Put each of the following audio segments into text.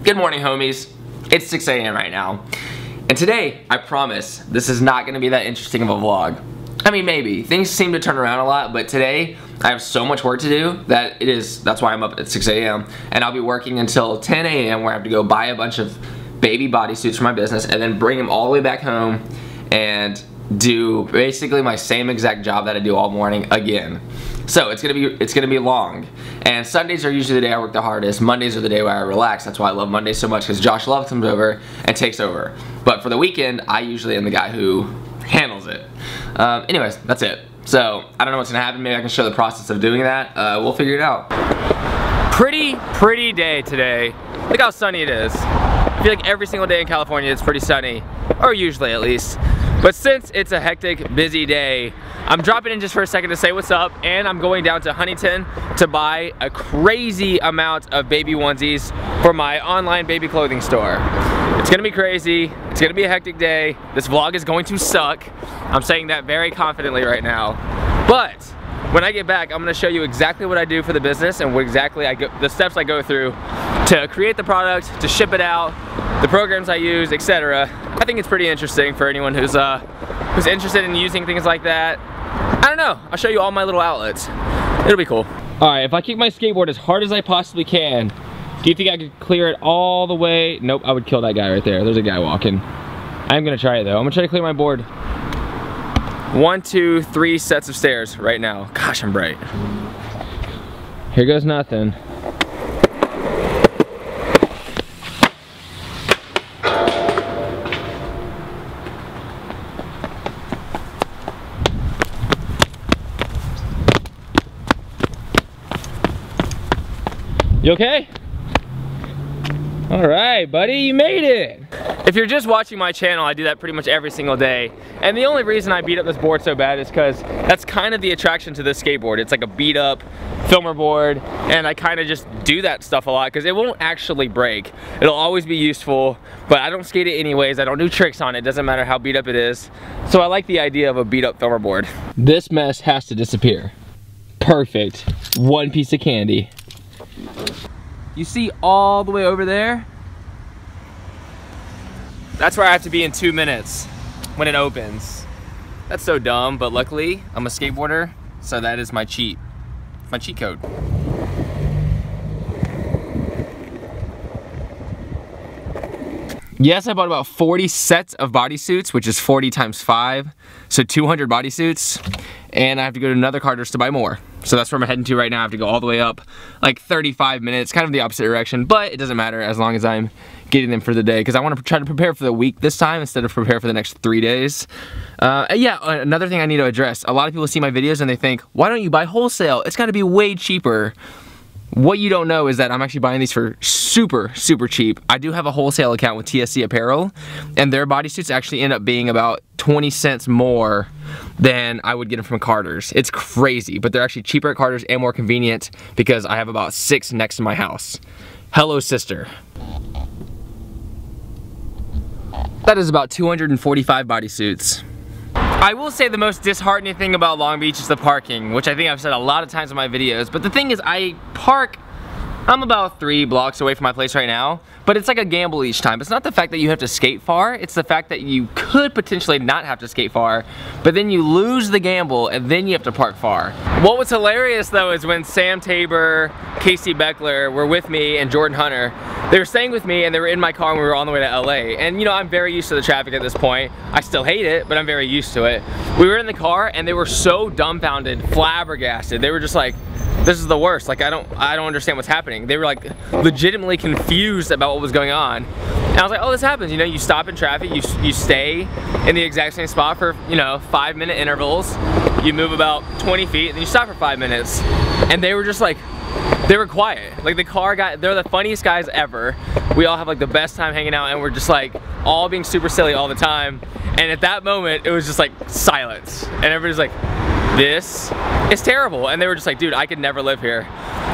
Good morning, homies. It's 6 a.m. right now. And today, I promise, this is not gonna be that interesting of a vlog. I mean, maybe. Things seem to turn around a lot, but today, I have so much work to do that that's why I'm up at 6 a.m. And I'll be working until 10 a.m. where I have to go buy a bunch of baby bodysuits for my business and then bring them all the way back home and do basically my same exact job that I do all morning again. So it's gonna be long. And Sundays are usually the day I work the hardest. Mondays are the day where I relax. That's why I love Mondays so much, because Josh Love comes over and takes over. But for the weekend, I usually am the guy who handles it. Anyways, that's it. So I don't know what's gonna happen. Maybe I can show the process of doing that. We'll figure it out. Pretty day today. Look how sunny it is. I feel like every single day in California it's pretty sunny, or usually at least. But since it's a hectic, busy day, I'm dropping in just for a second to say what's up, and I'm going down to Huntington to buy a crazy amount of baby onesies for my online baby clothing store. It's gonna be crazy, it's gonna be a hectic day, this vlog is going to suck. I'm saying that very confidently right now. But when I get back, I'm gonna show you exactly what I do for the business and what exactly the steps I go through to create the product, to ship it out, the programs I use, etc. I think it's pretty interesting for anyone who's interested in using things like that. I don't know, I'll show you all my little outlets. It'll be cool. All right, if I kick my skateboard as hard as I possibly can, do you think I could clear it all the way? Nope, I would kill that guy right there. There's a guy walking. I'm gonna try it though. I'm gonna try to clear my board. 1, 2, 3 sets of stairs right now. Gosh, I'm bright. Here goes nothing. You okay? All right, buddy, you made it. If you're just watching my channel, I do that pretty much every single day. And the only reason I beat up this board so bad is because that's kind of the attraction to this skateboard. It's like a beat up filmer board, and I kind of just do that stuff a lot because it won't actually break. It'll always be useful, but I don't skate it anyways. I don't do tricks on it. Doesn't matter how beat up it is. So I like the idea of a beat up filmer board. This mess has to disappear. Perfect. One piece of candy. You see all the way over there? That's where I have to be in 2 minutes when it opens. That's so dumb, but luckily I'm a skateboarder, so that is my cheat code. Yes, I bought about 40 sets of bodysuits, which is 40 times 5, so 200 bodysuits, and I have to go to another Carter's to buy more. So that's where I'm heading to right now. I have to go all the way up, like 35 minutes, kind of the opposite direction, but it doesn't matter as long as I'm getting them for the day, because I want to try to prepare for the week this time instead of prepare for the next 3 days. Yeah, another thing I need to address. A lot of people see my videos and they think, why don't you buy wholesale? It's got to be way cheaper. What you don't know is that I'm actually buying these for super cheap. I do have a wholesale account with TSC Apparel, and their bodysuits actually end up being about 20 cents more than I would get them from Carter's. It's crazy, but they're actually cheaper at Carter's and more convenient because I have about 6 next to my house. Hello, sister. That is about 245 bodysuits. I will say the most disheartening thing about Long Beach is the parking, which I think I've said a lot of times in my videos, but the thing is I'm about 3 blocks away from my place right now, but it's like a gamble each time. It's not the fact that you have to skate far, it's the fact that you could potentially not have to skate far, but then you lose the gamble and then you have to park far. What was hilarious though is when Sam Tabor, Casey Beckler were with me and Jordan Hunter, they were staying with me and they were in my car when we were on the way to LA. And you know, I'm very used to the traffic at this point. I still hate it, but I'm very used to it. We were in the car and they were so dumbfounded, flabbergasted. They were just like, this is the worst. Like, I don't understand what's happening. They were like legitimately confused about what was going on. And I was like, oh, this happens. You know, you stop in traffic, you stay in the exact same spot for, you know, 5-minute intervals. You move about 20 feet and then you stop for 5 minutes. And they were just like, they were quiet. Like the car guy, they're the funniest guys ever. We all have like the best time hanging out and we're just like all being super silly all the time. And at that moment, it was just like silence. And everybody's like, this is terrible. And they were just like, dude, I could never live here.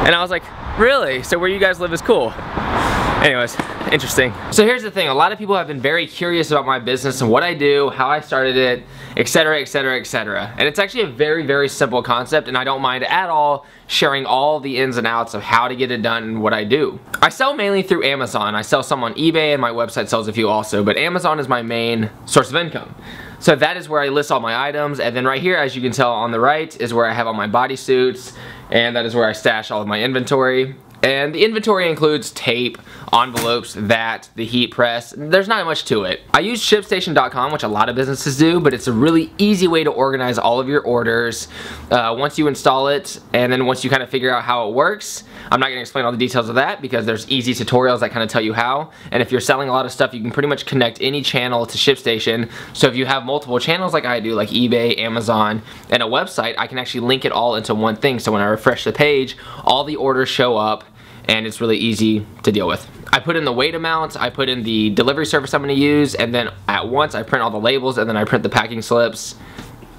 And I was like, really? So where you guys live is cool? Anyways, interesting. So here's the thing, a lot of people have been very curious about my business and what I do, how I started it, etc, etc, etc. And it's actually a very, very simple concept, and I don't mind at all sharing all the ins and outs of how to get it done and what I do. I sell mainly through Amazon. I sell some on eBay, and my website sells a few also, but Amazon is my main source of income. So that is where I list all my items, and then right here, as you can tell on the right, is where I have all my bodysuits, and that is where I stash all of my inventory. And the inventory includes tape, envelopes, the heat press. There's not much to it. I use ShipStation.com, which a lot of businesses do, but it's a really easy way to organize all of your orders once you install it, and then once you kind of figure out how it works. I'm not going to explain all the details of that because there's easy tutorials that kind of tell you how. And if you're selling a lot of stuff, you can pretty much connect any channel to ShipStation. So if you have multiple channels like I do, like eBay, Amazon, and a website, I can actually link it all into one thing. So when I refresh the page, all the orders show up, and it's really easy to deal with. I put in the weight amounts, I put in the delivery service I'm going to use, and then at once I print all the labels, and then I print the packing slips.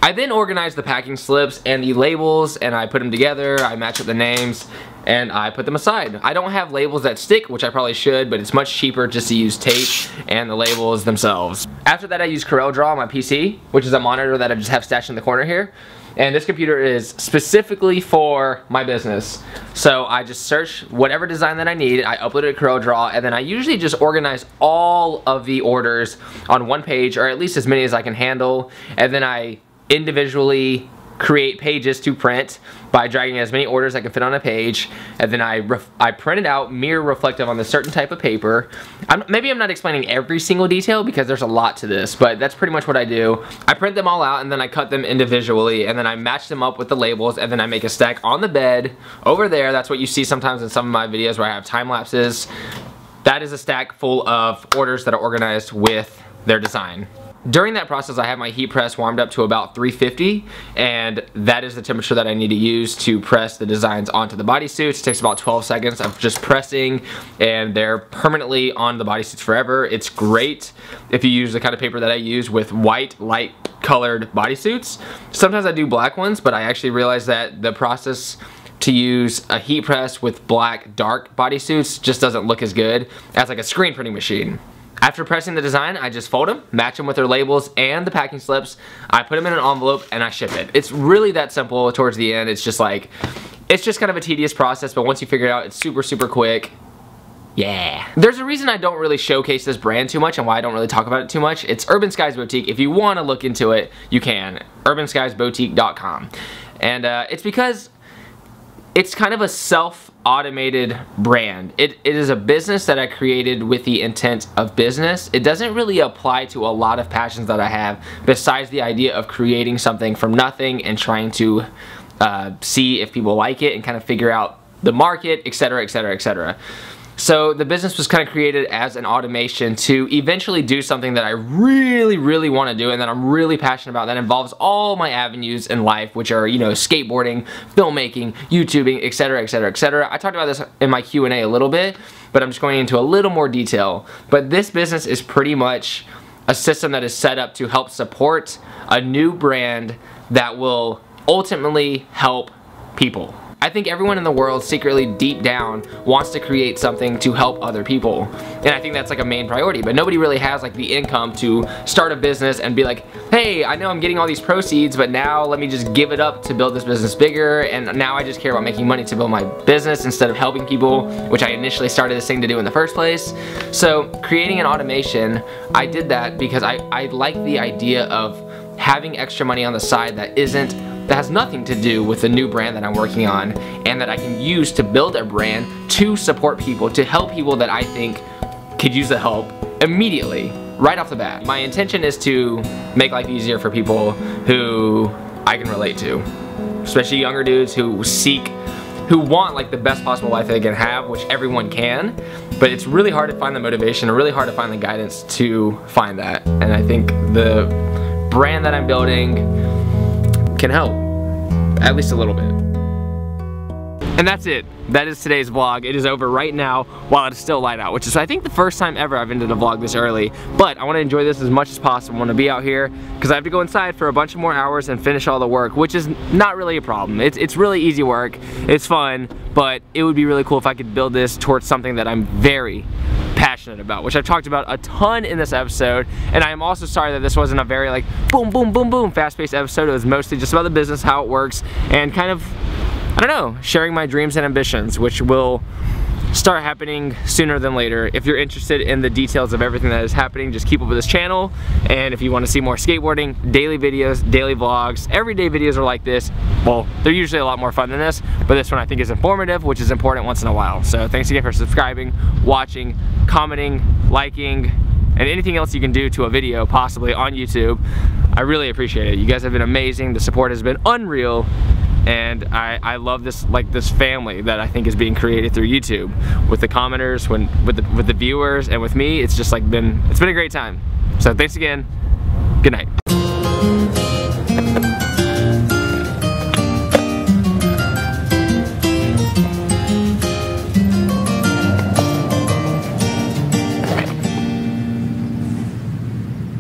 I then organize the packing slips and the labels, and I put them together, I match up the names, and I put them aside. I don't have labels that stick, which I probably should, but it's much cheaper just to use tape and the labels themselves. After that, I use CorelDRAW on my PC, which is a monitor that I just have stashed in the corner here. And this computer is specifically for my business. So I just search whatever design that I need, I upload it to CorelDRAW, and then I usually just organize all of the orders on one page, or at least as many as I can handle, and then I individually create pages to print by dragging as many orders as I can fit on a page, and then I print it out mirror reflective on a certain type of paper. Maybe I'm not explaining every single detail because there's a lot to this, but that's pretty much what I do. I print them all out, and then I cut them individually, and then I match them up with the labels, and then I make a stack on the bed over there. That's what you see sometimes in some of my videos where I have time lapses. That is a stack full of orders that are organized with their design. During that process, I have my heat press warmed up to about 350, and that is the temperature that I need to use to press the designs onto the bodysuits. It takes about 12 seconds of just pressing, and they're permanently on the bodysuits forever. It's great if you use the kind of paper that I use with white, light colored bodysuits. Sometimes I do black ones, but I actually realized that the process to use a heat press with black, dark bodysuits just doesn't look as good as like a screen printing machine. After pressing the design, I just fold them, match them with their labels and the packing slips. I put them in an envelope and I ship it. It's really that simple towards the end. It's just kind of a tedious process, but once you figure it out, it's super, super quick. Yeah. There's a reason I don't really showcase this brand too much and why I don't really talk about it too much. It's Urban Skies Boutique. If you want to look into it, you can. urbanskiesboutique.com. And it's because it's kind of a self-automated brand. It is a business that I created with the intent of business. It doesn't really apply to a lot of passions that I have besides the idea of creating something from nothing and trying to see if people like it and kind of figure out the market, etc, etc, etc. So the business was kind of created as an automation to eventually do something that I really, really want to do and that I'm really passionate about that involves all my avenues in life, which are, you know, skateboarding, filmmaking, YouTubing, etc, etc, etc. I talked about this in my Q&A a little bit, but I'm just going into a little more detail. But this business is pretty much a system that is set up to help support a new brand that will ultimately help people. I think everyone in the world secretly deep down wants to create something to help other people, and I think that's like a main priority, but nobody really has like the income to start a business and be like, hey, I know I'm getting all these proceeds, but now let me just give it up to build this business bigger, and now I just care about making money to build my business instead of helping people, which I initially started this thing to do in the first place. So creating an automation, I did that because I like the idea of having extra money on the side that has nothing to do with the new brand that I'm working on, and that I can use to build a brand to support people, to help people that I think could use the help immediately, right off the bat. My intention is to make life easier for people who I can relate to, especially younger dudes who want like the best possible life they can have, which everyone can, but it's really hard to find the motivation, or really hard to find the guidance to find that. And I think the brand that I'm building can help, at least a little bit. And that's it. That is today's vlog. It is over right now while it's still light out, which is, I think, the first time ever I've ended a vlog this early. But I want to enjoy this as much as possible. I want to be out here because I have to go inside for a bunch of more hours and finish all the work, which is not really a problem. It's really easy work. It's fun, but it would be really cool if I could build this towards something that I'm very, passionate about, which I've talked about a ton in this episode. And I am also sorry that this wasn't a very like boom, boom, boom, boom, fast-paced episode. It was mostly just about the business, how it works, and kind of, I don't know, sharing my dreams and ambitions, which will start happening sooner than later. If you're interested in the details of everything that is happening, just keep up with this channel. And if you want to see more skateboarding, daily videos, daily vlogs, everyday videos are like this. Well, they're usually a lot more fun than this, but this one I think is informative, which is important once in a while. So thanks again for subscribing, watching, commenting, liking, and anything else you can do to a video, possibly on YouTube. I really appreciate it. You guys have been amazing. The support has been unreal. And I love this, like, this family that I think is being created through YouTube, with the commenters, with the viewers, and with me. It's just like it's been a great time. So thanks again. Good night.